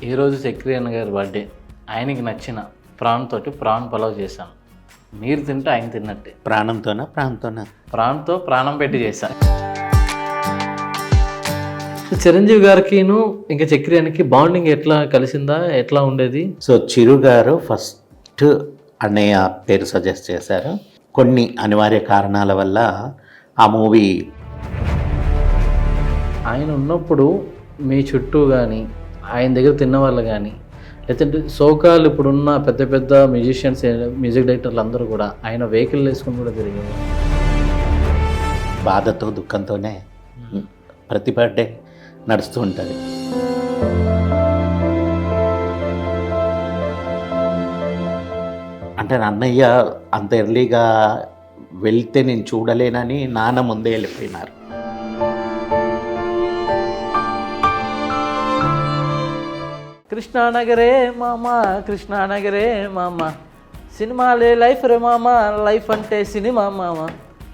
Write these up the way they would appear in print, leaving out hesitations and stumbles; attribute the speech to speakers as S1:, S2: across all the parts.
S1: ఈరోజు చక్రి అన్న గారి బర్త్డే. ఆయనకి నచ్చిన ప్రాన్ తోటి ప్రాన్ పలావ్ చేశాను. మీరు తింటే ఆయన తిన్నట్టే.
S2: ప్రాణంతో
S1: ప్రాన్తో ప్రాణం పెట్టి చేశాను. చిరంజీవి గారికిను ఇంకా చక్రి అన్నకి బాండింగ్ ఎట్లా కలిసిందా, ఎట్లా ఉండేది?
S2: సో చిరు గారు ఫస్ట్ అన్నయ్య పేరు సజెస్ట్ చేశారు. కొన్ని అనివార్య కారణాల వల్ల ఆ మూవీ
S1: ఆయన ఉన్నప్పుడు మీ చుట్టూ కానీ ఆయన దగ్గర తిన్న వాళ్ళు కానీ లేదంటే సోకాలు ఇప్పుడున్న పెద్ద పెద్ద మ్యూజిషియన్స్, మ్యూజిక్ డైరెక్టర్లు అందరూ కూడా ఆయన వెహికల్ వేసుకుని కూడా తిరిగేవారు.
S2: బాధతో దుఃఖంతోనే ప్రతి బర్త్డే నడుస్తూ ఉంటుంది. అంటే అన్నయ్య అంత ఎర్లీగా వెళ్తే నేను చూడలేనని నాన్న ముందే వెళ్ళిపోయినారు.
S1: కృష్ణానగరే మామ, కృష్ణానగరే మామ, సినిమాలే లైఫ్ రే మామ, లైఫ్ అంటే సినిమా మామ,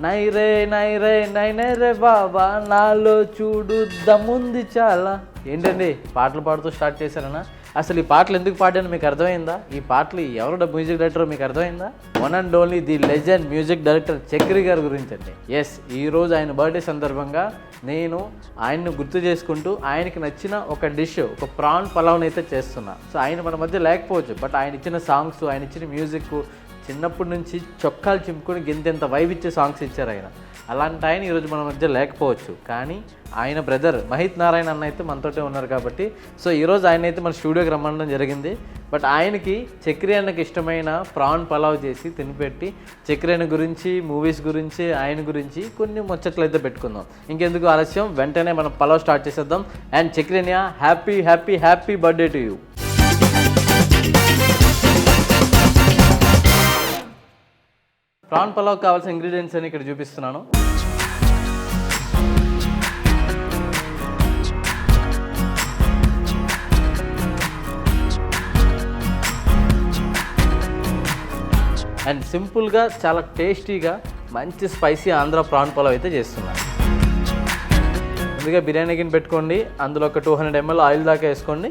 S1: నైరే నైరే నైనరే బాబా, నాలో చూడు దమ్ముంది చాలా. ఏంటండి పాటలు పాడుతూ స్టార్ట్ చేశారనా? అసలు ఈ పాటలు ఎందుకు పాడాను మీకు అర్థమైందా? ఈ పాటలు ఎవరు మ్యూజిక్ డైరెక్టర్ మీకు అర్థమైందా? One and only the legend music director Chakri గారి గురించి అండి. ఎస్, ఈరోజు ఆయన బర్త్డే సందర్భంగా నేను ఆయన్ని గుర్తు చేసుకుంటూ ఆయనకి నచ్చిన ఒక డిష్, ఒక ప్రాన్ పలావ్ని అయితే చేస్తున్నా. సో ఆయన మన మధ్య లేకపోవచ్చు, బట్ ఆయన ఇచ్చిన సాంగ్స్, ఆయన ఇచ్చిన మ్యూజిక్, చిన్నప్పటి నుంచి చొక్కాలు చింపుకొని గింతెంత వైబ్ ఇచ్చే సాంగ్స్ ఇచ్చారు ఆయన. అలాంటి ఆయన ఈరోజు మన మధ్య లేకపోవచ్చు, కానీ ఆయన బ్రదర్ మహిత్ నారాయణ అన్న అయితే మనతోటే ఉన్నారు కాబట్టి సో ఈరోజు ఆయన అయితే మన స్టూడియోకి రమ్మడం జరిగింది. బట్ ఆయనకి చక్రి అన్నకి ఇష్టమైన ప్రాన్ పలావ్ చేసి తినిపెట్టి చక్రి అన్న గురించి, మూవీస్ గురించి, ఆయన గురించి కొన్ని ముచ్చట్లు అయితే పెట్టుకుందాం. ఇంకెందుకు ఆలస్యం, వెంటనే మనం పలావ్ స్టార్ట్ చేసేద్దాం. అండ్ చక్రి అన్నయ్య, happy happy happy birthday to you. Prawn pulao కావాల్సిన ఇంగ్రీడియంట్స్ అని ఇక్కడ చూపిస్తున్నాను. అండ్ సింపుల్గా చాలా టేస్టీగా మంచి స్పైసీ ఆంధ్ర ప్రాన్ పలావ్ అయితే చేస్తున్నాను. ముందుగా బిర్యానీ గిన్నె పెట్టుకోండి, అందులో ఒక 200 ml ఆయిల్ దాకా వేసుకోండి.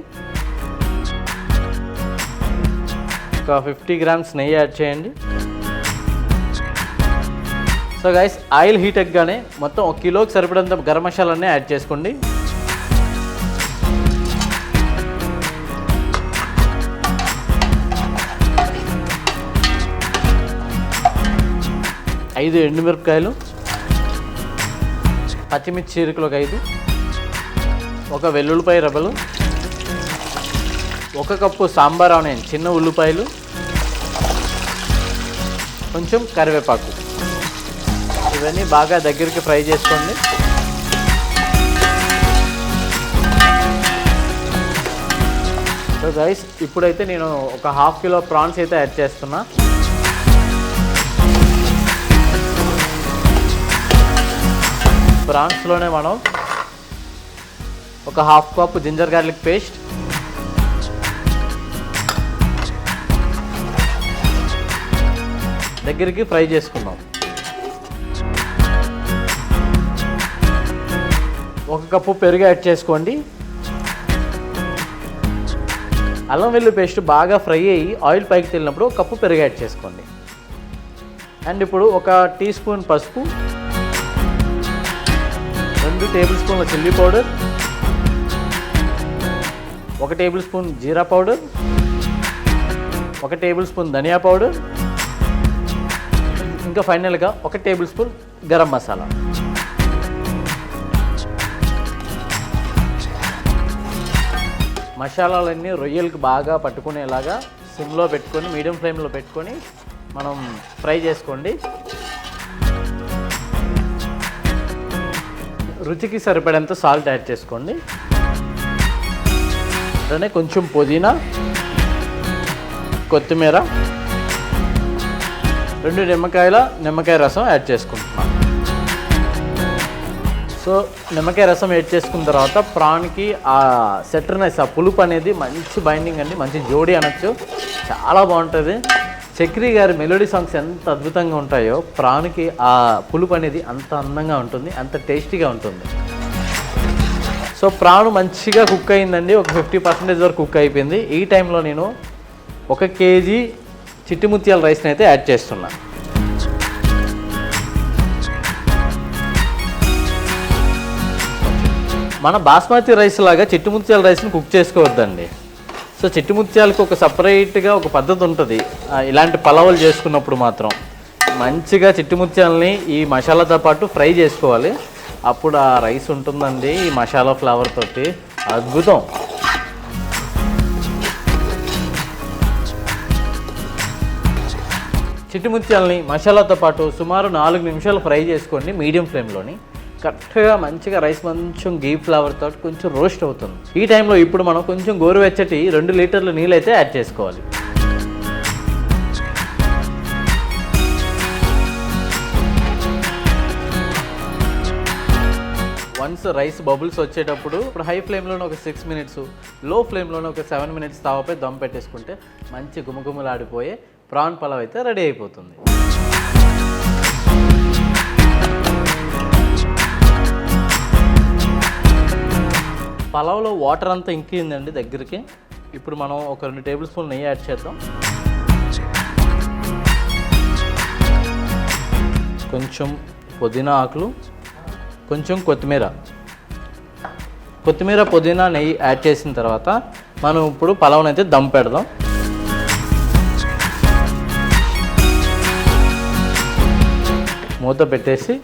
S1: ఒక 50 grams నెయ్యి యాడ్ చేయండి. సో గైస్, ఆయిల్ హీట్ ఎక్కగానే మొత్తం 1 కిలోకి సరిపడంత గరం మసాలానే యాడ్ చేసుకోండి. ఐదు ఎండుమిరపకాయలు, పచ్చిమిర్చి చీరికలు ఒక 5, ఒక వెల్లుల్లిపాయ రెబ్బలు, 1 కప్పు సాంబార్ ఆనియన్ చిన్న ఉల్లిపాయలు, కొంచెం కరివేపాకు. ఇవన్నీ బాగా దగ్గరికి ఫ్రై చేసుకోండి. సో గైస్, ఇప్పుడైతే నేను ఒక 1/2 కిలో ప్రాన్స్ అయితే యాడ్ చేస్తున్నా. ప్రాన్స్లోనే మనం ఒక 1/2 కప్ జింజర్ గార్లిక్ పేస్ట్, దగ్గరికి ఫ్రై చేసుకుందాం. 1 కప్పు పెరుగు యాడ్ చేసుకోండి. అల్లం వెల్లుల్లి పేస్ట్ బాగా ఫ్రై అయ్యి ఆయిల్ పైకి తేలినప్పుడు 1 కప్పు పెరుగు యాడ్ చేసుకోండి. అండ్ ఇప్పుడు 1 టీ స్పూన్ పసుపు, 2 టేబుల్ స్పూన్ల చిల్లీ పౌడర్, 1 టేబుల్ స్పూన్ జీరా పౌడర్, 1 టేబుల్ స్పూన్ ధనియా పౌడర్, ఇంకా ఫైనల్గా 1 టేబుల్ స్పూన్ గరం మసాలా. మసాలాలన్నీ రొయ్యలకు బాగా పట్టుకునేలాగా సిమ్లో పెట్టుకొని, మీడియం ఫ్లేమ్లో పెట్టుకొని మనం ఫ్రై చేసుకోండి. రుచికి సరిపడేంత సాల్ట్ యాడ్ చేసుకోండి. అలానే కొంచెం పుదీనా, కొత్తిమీర, 2 నిమ్మకాయ రసం యాడ్ చేసుకుంటున్నాం. సో నిమ్మకాయ రసం యాడ్ చేసుకున్న తర్వాత ప్రాన్కి ఆ సెటర్నెస్, ఆ పులుపు అనేది మంచి బైండింగ్ అండి, మంచి జోడీ అనొచ్చు, చాలా బాగుంటుంది. చక్రి గారి మెలోడీ సాంగ్స్ ఎంత అద్భుతంగా ఉంటాయో ప్రాణికి ఆ పులుపు అనేది అంత అందంగా ఉంటుంది, అంత టేస్టీగా ఉంటుంది. సో ప్రాన్ మంచిగా కుక్ అయిందండి, ఒక 50% వరకు కుక్ అయిపోయింది. ఈ టైంలో నేను 1 కేజీ చిట్టి ముత్యాల రైస్ని అయితే యాడ్ చేస్తున్నా. మన బాస్మతి రైస్ లాగా చిట్టి ముత్యాల రైస్ని కుక్ చేసుకోవద్దండి. సో చిట్టి ముత్యాలకు ఒక సపరేట్గా ఒక పద్ధతి ఉంటుంది. ఇలాంటి పలావులు చేసుకున్నప్పుడు మాత్రం మంచిగా చిట్టి ముత్యాలని ఈ మసాలాతో పాటు ఫ్రై చేసుకోవాలి. అప్పుడు ఆ రైస్ ఉంటుందండి ఈ మసాలా ఫ్లేవర్ తోటి అద్భుతం. చిట్టి ముత్యాలని మసాలాతో పాటు సుమారు 4 నిమిషాలు ఫ్రై చేసుకోండి మీడియం ఫ్లేమ్లోని. కరెక్ట్గా మంచిగా రైస్ కొంచెం గీ ఫ్లేవర్ తోటి కొంచెం రోస్ట్ అవుతుంది. ఈ టైంలో ఇప్పుడు మనం కొంచెం గోరువెచ్చటి 2 లీటర్ల నీళ్ళు అయితే యాడ్ చేసుకోవాలి. వన్స్ రైస్ బబుల్స్ వచ్చేటప్పుడు ఇప్పుడు హై ఫ్లేమ్లోనే ఒక 6 మినిట్స్, లో ఫ్లేమ్లోనే ఒక 7 మినిట్స్ తావపై దమ్ పెట్టేసుకుంటే మంచి గుమగుమలాడిపోయే ప్రాన్ పలావ్ అయితే రెడీ అయిపోతుంది. పలావ్లో వాటర్ అంతా ఇంకిందండి దగ్గరికి. ఇప్పుడు మనం ఒక 2 టేబుల్ స్పూన్ నెయ్యి యాడ్ చేద్దాం. కొంచెం పుదీనా ఆకులు, కొంచెం కొత్తిమీర, పుదీనా నెయ్యి యాడ్ చేసిన తర్వాత మనం ఇప్పుడు పలావ్ని అయితే దమ్ పెడదాం. మూత పెట్టేసి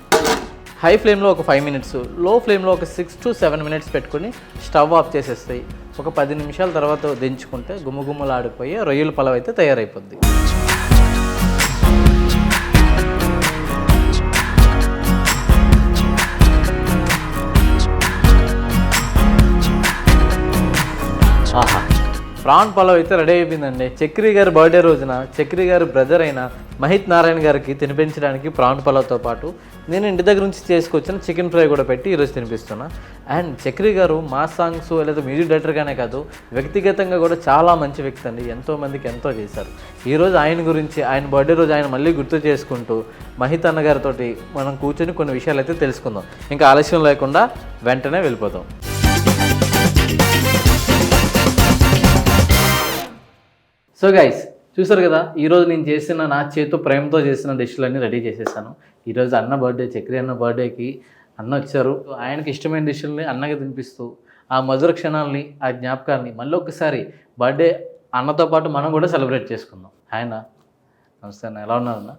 S1: హై ఫ్లేమ్లో ఒక 5 మినిట్స్, లో ఫ్లేమ్లో ఒక 6 to 7 మినిట్స్ పెట్టుకుని స్టవ్ ఆఫ్ చేసేస్తాయి. ఒక 10 నిమిషాల తర్వాత దించుకుంటే గుమ్మగుమ్మలాడిపోయి రొయ్యల పలావ్ అయితే తయారైపోద్ది. ఆహా, ప్రాన్ పలావ్ అయితే రెడీ అయిపోయిందండి. చక్రి గారి బర్త్డే రోజున చక్రి గారి బ్రదర్ అయిన మహిత్ నారాయణ గారికి తినిపించడానికి ప్రాన్ పలావ్తో పాటు నేను ఇంటి దగ్గర నుంచి చేసుకొచ్చిన చికెన్ ఫ్రై కూడా పెట్టి ఈరోజు తినిపిస్తున్నా. అండ్ చక్రి గారు మా సాంగ్స్ లేదా మ్యూజిక్ డైరెక్టర్గానే కాదు, వ్యక్తిగతంగా కూడా చాలా మంచి వ్యక్తి అండి. ఎంతోమందికి ఎంతో చేశారు. ఈరోజు ఆయన గురించి, ఆయన బర్త్డే రోజు ఆయన మళ్ళీ గుర్తు చేసుకుంటూ మహిత్ అన్న గారితో మనం కూర్చొని కొన్ని విషయాలు అయితే తెలుసుకుందాం. ఇంకా ఆలస్యం లేకుండా వెంటనే వెళ్ళిపోదాం. సో గైస్, చూసారు కదా, ఈరోజు నేను చేసిన నా చేతితో ప్రేమతో చేసిన డిష్లన్నీ రెడీ చేసేసాను. ఈరోజు అన్న బర్త్డే, చక్రి అన్న బర్త్డేకి అన్న వచ్చారు. ఆయనకి ఇష్టమైన డిష్లని అన్నకి తినిపిస్తూ ఆ మధుర క్షణాలని, ఆ జ్ఞాపకాన్ని మళ్ళీ ఒకసారి బర్త్డే అన్నతో పాటు మనం కూడా సెలబ్రేట్ చేసుకుందాం. ఆయన నమస్తే అన్న, ఎలా ఉన్నారు అన్న?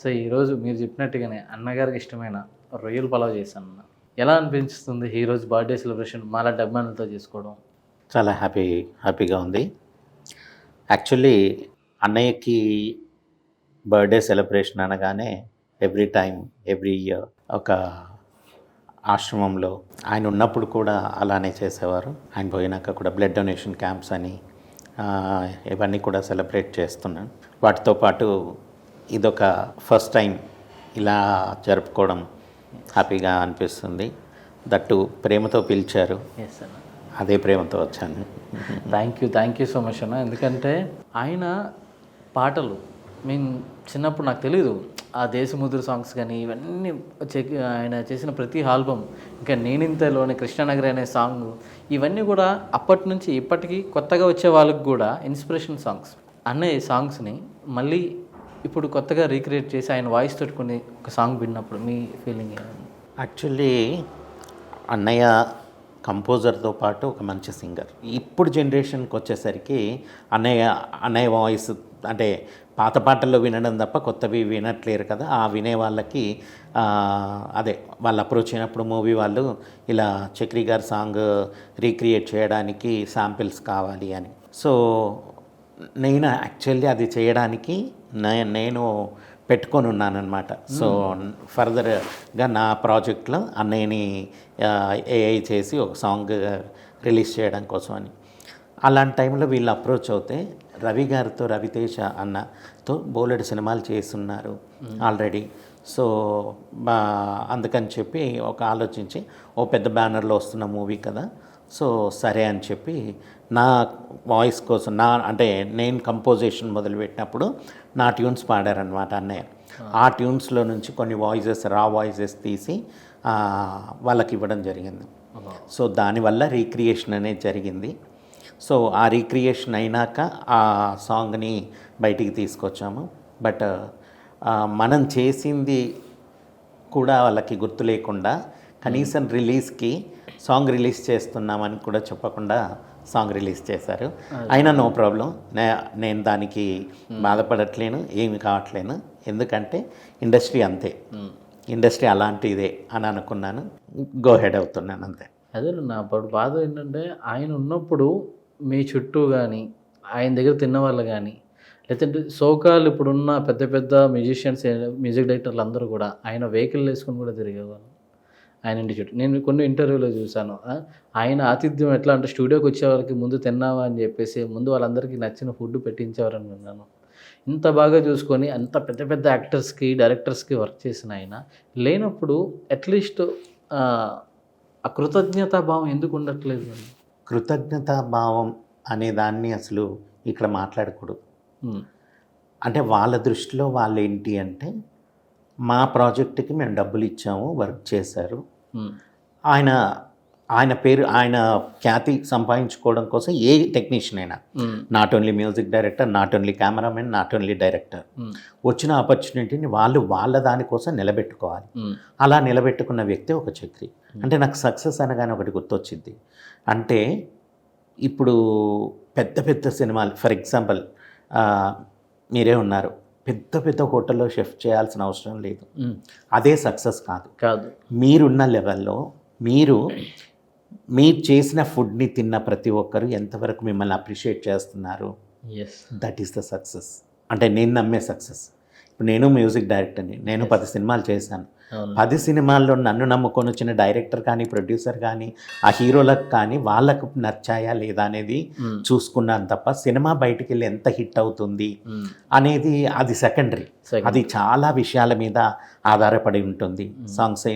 S1: సో ఈరోజు మీరు చెప్పినట్టుగానే అన్నగారికి ఇష్టమైన రొయ్యల పలావ్ చేశాను అన్న. ఎలా అనిపిస్తుంది ఈరోజు బర్త్డే సెలబ్రేషన్ మాలా డబ్బాలతో చేసుకోవడం?
S2: చాలా హ్యాపీగా ఉంది. యాక్చువల్లీ అన్నయ్యకి బర్త్డే సెలబ్రేషన్ అనగానే ఎవ్రీ ఇయర్ ఒక ఆశ్రమంలో ఆయన ఉన్నప్పుడు కూడా అలానే చేసేవారు. ఆయన పోయినాక కూడా బ్లడ్ డొనేషన్ క్యాంప్స్ అని ఇవన్నీ కూడా సెలబ్రేట్ చేస్తున్నాను. వాటితో పాటు ఇదొక ఫస్ట్ టైం ఇలా జరుపుకోవడం హ్యాపీగా అనిపిస్తుంది. దట్టు ప్రేమతో పిలిచారు, అదే ప్రేమతో వచ్చాను.
S1: థ్యాంక్ యూ సో మచ్ అన్న. ఎందుకంటే ఆయన పాటలు చిన్నప్పుడు నాకు తెలీదు, ఆ దేశముద్ర సాంగ్స్ కానీ ఇవన్నీ ఆయన చేసిన ప్రతి ఆల్బమ్, ఇంకా నేనింతలోని కృష్ణానగర్ అనే సాంగ్, ఇవన్నీ కూడా అప్పటి నుంచి ఇప్పటికీ కొత్తగా వచ్చే వాళ్ళకి కూడా ఇన్స్పిరేషన్ సాంగ్స్. అన్నయ్య సాంగ్స్ని మళ్ళీ ఇప్పుడు కొత్తగా రీక్రియేట్ చేసి ఆయన వాయిస్ తోటి కొన్ని ఒక సాంగ్ విన్నప్పుడు మీ ఫీలింగ్ ఏమైంది?
S2: యాక్చువల్లీ అన్నయ్య కంపోజర్తో పాటు ఒక మంచి సింగర్. ఇప్పుడు జనరేషన్కి వచ్చేసరికి అన్నయ్య వాయిస్ అంటే పాత పాటల్లో వినడం తప్ప కొత్తవి వినట్లేరు కదా. ఆ వినే వాళ్ళకి అదే వాళ్ళు అప్రోచ్ అయినప్పుడు మూవీ వాళ్ళు ఇలా చక్రి గారి సాంగ్ రీక్రియేట్ చేయడానికి శాంపిల్స్ కావాలి అని. సో నేను యాక్చువల్లీ అది చేయడానికి నేను పెట్టుకొని ఉన్నానన్నమాట. సో ఫర్దర్గా నా ప్రాజెక్ట్లో అన్నయ్యని ఏఐ చేసి ఒక సాంగ్ రిలీజ్ చేయడం కోసం అని. అలాంటి టైంలో వీళ్ళు అప్రోచ్ అవుతే రవితేజ అన్నతో బోలెడు సినిమాలు చేస్తున్నారు ఆల్రెడీ. సో అందుకని చెప్పి ఒక ఆలోచించి ఓ పెద్ద బ్యానర్లో వస్తున్న మూవీ కదా, సో సరే అని చెప్పి నా వాయిస్ కోసం అంటే నేను కంపోజిషన్ మొదలుపెట్టినప్పుడు నా ట్యూన్స్ పాడారనమాట అన్నయ్య. ఆ ట్యూన్స్లో నుంచి కొన్ని రా వాయిసెస్ తీసి వాళ్ళకి ఇవ్వడం జరిగింది. సో దానివల్ల రీక్రియేషన్ అనేది జరిగింది. సో ఆ రీక్రియేషన్ అయినాక ఆ సాంగ్ని బయటికి తీసుకొచ్చాము. బట్ మనం చేసింది కూడా వాళ్ళకి గుర్తు లేకుండా కనీసం రిలీజ్కి సాంగ్ రిలీజ్ చేస్తున్నామని కూడా చెప్పకుండా సాంగ్ రిలీజ్ చేశారు. అయినా నో ప్రాబ్లం, నేను దానికి బాధపడట్లేను, ఏమి కావట్లేను. ఎందుకంటే ఇండస్ట్రీ అంతే, ఇండస్ట్రీ అలాంటిదే అని అనుకున్నాను. గో హెడ్ అవుతున్నాను అంతే.
S1: అదే నా బాధ ఏంటంటే ఆయన ఉన్నప్పుడు మీ చుట్టూ కానీ ఆయన దగ్గర తిన్న వాళ్ళు కానీ లేదంటే సోకాలు ఇప్పుడున్న పెద్ద పెద్ద మ్యూజిషియన్స్ మ్యూజిక్ డైరెక్టర్లు అందరూ కూడా ఆయన వెహికల్ వేసుకొని కూడా తిరిగేవాళ్ళు ఆయన ఇంటి చుట్టూ. నేను కొన్ని ఇంటర్వ్యూలో చూశాను, ఆయన ఆతిథ్యం ఎట్లా అంటే స్టూడియోకి వచ్చే వాళ్ళకి ముందు తిన్నావా అని చెప్పేసి ముందు వాళ్ళందరికీ నచ్చిన ఫుడ్ పెట్టించేవారని విన్నాను. ఇంత బాగా చూసుకొని అంత పెద్ద పెద్ద యాక్టర్స్కి డైరెక్టర్స్కి వర్క్ చేసిన ఆయన లేనప్పుడు అట్లీస్ట్ ఆ కృతజ్ఞతా భావం ఎందుకు ఉండట్లేదు?
S2: కృతజ్ఞతా భావం అనే దాన్ని అసలు ఇక్కడ మాట్లాడకూడదు. అంటే వాళ్ళ దృష్టిలో వాళ్ళు ఏంటి అంటే, మా ప్రాజెక్ట్కి మేము డబ్బులు ఇచ్చాము, వర్క్ చేశారు, ఆయన పేరు ఆయన ఖ్యాతి సంపాదించుకోవడం కోసం ఏ టెక్నీషియన్ అయినా, not only music director, not only cameraman, not only director, వచ్చిన ఆపర్చునిటీని వాళ్ళ దానికోసం నిలబెట్టుకోవాలి. అలా నిలబెట్టుకున్న వ్యక్తి ఒక చక్రి. అంటే నాకు సక్సెస్ అనగానే ఒకటి గుర్తొచ్చింది. అంటే ఇప్పుడు పెద్ద పెద్ద సినిమాలు, ఫర్ ఎగ్జాంపుల్ మీరే ఉన్నారు, పెద్ద పెద్ద హోటల్లో షెఫ్ చేయాల్సిన అవసరం లేదు, అదే సక్సెస్ కాదు. మీరున్న లెవెల్లో మీరు చేసిన ఫుడ్ని తిన్న ప్రతి ఒక్కరు ఎంతవరకు మిమ్మల్ని అప్రిషియేట్ చేస్తున్నారు, దట్ ఈస్ ద సక్సెస్. అంటే నేను నమ్మే సక్సెస్. ఇప్పుడు నేను మ్యూజిక్ డైరెక్టర్ని, నేను 10 సినిమాలు చేశాను. 10 సినిమాల్లో నన్ను నమ్ముకొని వచ్చిన డైరెక్టర్ కానీ ప్రొడ్యూసర్ కానీ ఆ హీరోలకు కానీ వాళ్ళకు నచ్చాయా లేదా అనేది చూసుకున్నాను తప్ప సినిమా బయటికి వెళ్ళి ఎంత హిట్ అవుతుంది అనేది అది సెకండరీ. అది చాలా విషయాల మీద ఆధారపడి ఉంటుంది. సాంగ్స్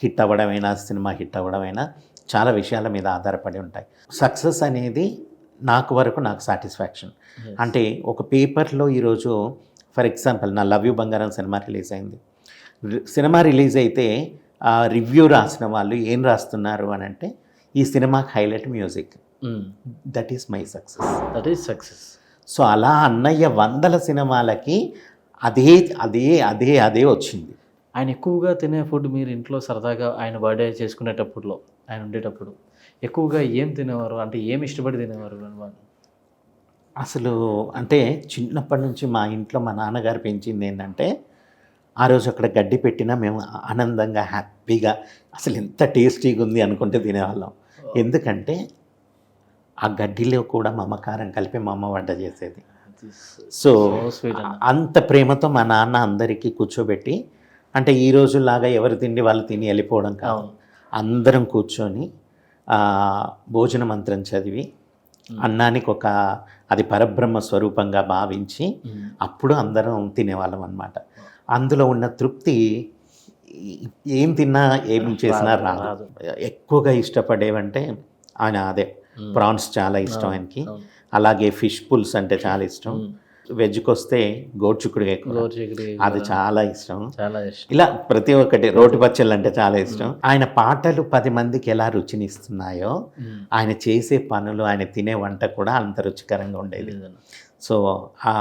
S2: హిట్ అవ్వడమైనా సినిమా హిట్ అవ్వడమైనా చాలా విషయాల మీద ఆధారపడి ఉంటాయి. సక్సెస్ అనేది నాకు సాటిస్ఫాక్షన్. అంటే ఒక పేపర్లో ఈరోజు ఫర్ ఎగ్జాంపుల్ నా లవ్ యూ బంగారం సినిమా రిలీజ్ అయింది. సినిమా రిలీజ్ అయితే రివ్యూ రాసిన వాళ్ళు ఏం రాస్తున్నారు అని అంటే, ఈ సినిమాకి highlight music. That is my success. So అలా అన్నయ్య 100 సినిమాలకి అదే వచ్చింది.
S1: ఆయన ఎక్కువగా తినే ఫుడ్ మీరు ఇంట్లో సరదాగా ఆయన బర్త్డే చేసుకునేటప్పుడు ఆయన ఉండేటప్పుడు ఎక్కువగా ఏం తినేవారు? అంటే ఏమి ఇష్టపడి తినేవారు?
S2: అసలు అంటే చిన్నప్పటి నుంచి మా ఇంట్లో మా నాన్నగారు పెంచింది ఏంటంటే, ఆ రోజు అక్కడ గడ్డి పెట్టినా మేము ఆనందంగా హ్యాపీగా అసలు ఎంత టేస్టీగా ఉంది అనుకుంటే తినేవాళ్ళం. ఎందుకంటే ఆ గడ్డిలో కూడా మమకారం కలిపి మా అమ్మ వంట చేసేది. సో అంత ప్రేమతో మా నాన్న అందరికీ కూర్చోబెట్టి, అంటే ఈ రోజులాగా ఎవరు తిండి వాళ్ళు తిని వెళ్ళిపోవడం కాదు, అందరం కూర్చొని భోజన మంత్రం చదివి అన్నానికి అది పరబ్రహ్మ స్వరూపంగా భావించి అప్పుడు అందరం తినేవాళ్ళం అన్నమాట. అందులో ఉన్న తృప్తి ఏం తిన్నా ఏం చేసినా రాదు. ఎక్కువగా ఇష్టపడేవంటే ఆయన అదే ప్రాన్స్ చాలా ఇష్టం ఆయనకి. అలాగే ఫిష్ పుల్స్ అంటే చాలా ఇష్టం. వెజ్కి వస్తే గోడ్చిక్కుడుగా అది చాలా ఇష్టం. ఇలా ప్రతి ఒక్కటి రోటి పచ్చళ్ళు అంటే చాలా ఇష్టం. ఆయన పాటలు 10 మందికి ఎలా రుచినిస్తున్నాయో ఆయన చేసే పనులు, ఆయన తినే వంట కూడా అంత రుచికరంగా ఉండేది. సో ఆ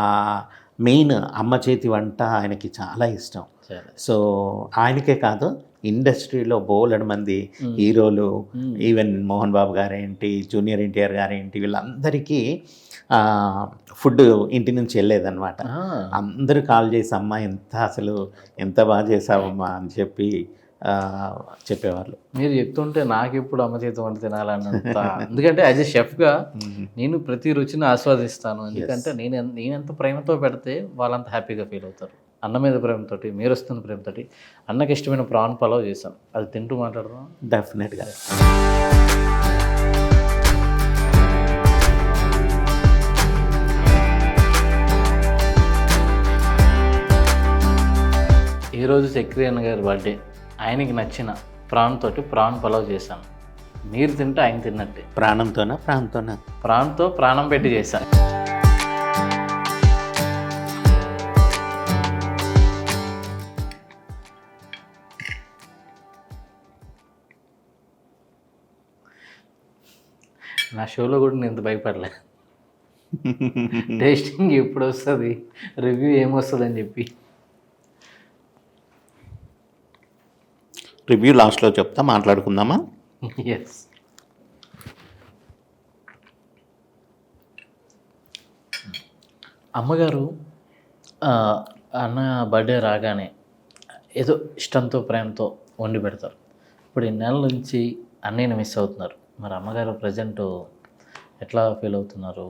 S2: మెయిన్ అమ్మ చేతి వంట ఆయనకి చాలా ఇష్టం. సో ఆయనకే కాదు, ఇండస్ట్రీలో బోలెడు మంది హీరోలు, ఈవెన్ మోహన్ బాబు గారేంటి, జూనియర్ ఎన్టీఆర్ గారేంటి, వీళ్ళందరికీ ఫుడ్ ఇంటి నుంచి వెళ్ళేదన్నమాట. అందరూ కాల్ చేసి అమ్మ ఎంత బాగా చేసావమ్మా అని చెప్పి చెప్పేవాళ్ళు.
S1: మీరు చెప్తుంటే నాకు ఇప్పుడు అమ్మ చేతి వంట తినాలన్నంత, ఎందుకంటే యాజ్ ఎ షెఫ్గా నేను ప్రతి రుచిని ఆస్వాదిస్తాను. ఎందుకంటే నేనెంత ప్రేమతో పెడితే వాళ్ళంత హ్యాపీగా ఫీల్ అవుతారు. అన్న మీద ప్రేమతోటి, మీరు వస్తున్న ప్రేమతోటి అన్నకి ఇష్టమైన ప్రాన్ పలావ్ చేశాను, అది తింటూ మాట్లాడదాం.
S2: డెఫినెట్గా.
S1: ఈరోజు చక్రి అన్న గారి బర్త్డే, ఆయనకి నచ్చిన ప్రాన్ తోటి ప్రాన్ పలావ్ చేశాను. మీరు తింటే ఆయన తిన్నట్టే. ప్రాణంతో ప్రాణం పెట్టి చేశాను. నా షోలో కూడా నేను ఇంత భయపడలే. టేస్టింగ్ ఎప్పుడు వస్తుంది, రివ్యూ ఏమొస్తుంది అని చెప్పి.
S2: రివ్యూ లాస్ట్లో చెప్తా, మాట్లాడుకుందామా?
S1: ఎస్. అమ్మగారు అన్న బర్త్డే రాగానే ఏదో ఇష్టంతో ప్రేమతో వండి పెడతారు. ఇప్పుడు ఈ నెల నుంచి అన్నయ్యని మిస్ అవుతున్నారు. మరి అమ్మగారు ప్రజెంట్ ఎట్లా ఫీల్ అవుతున్నారు?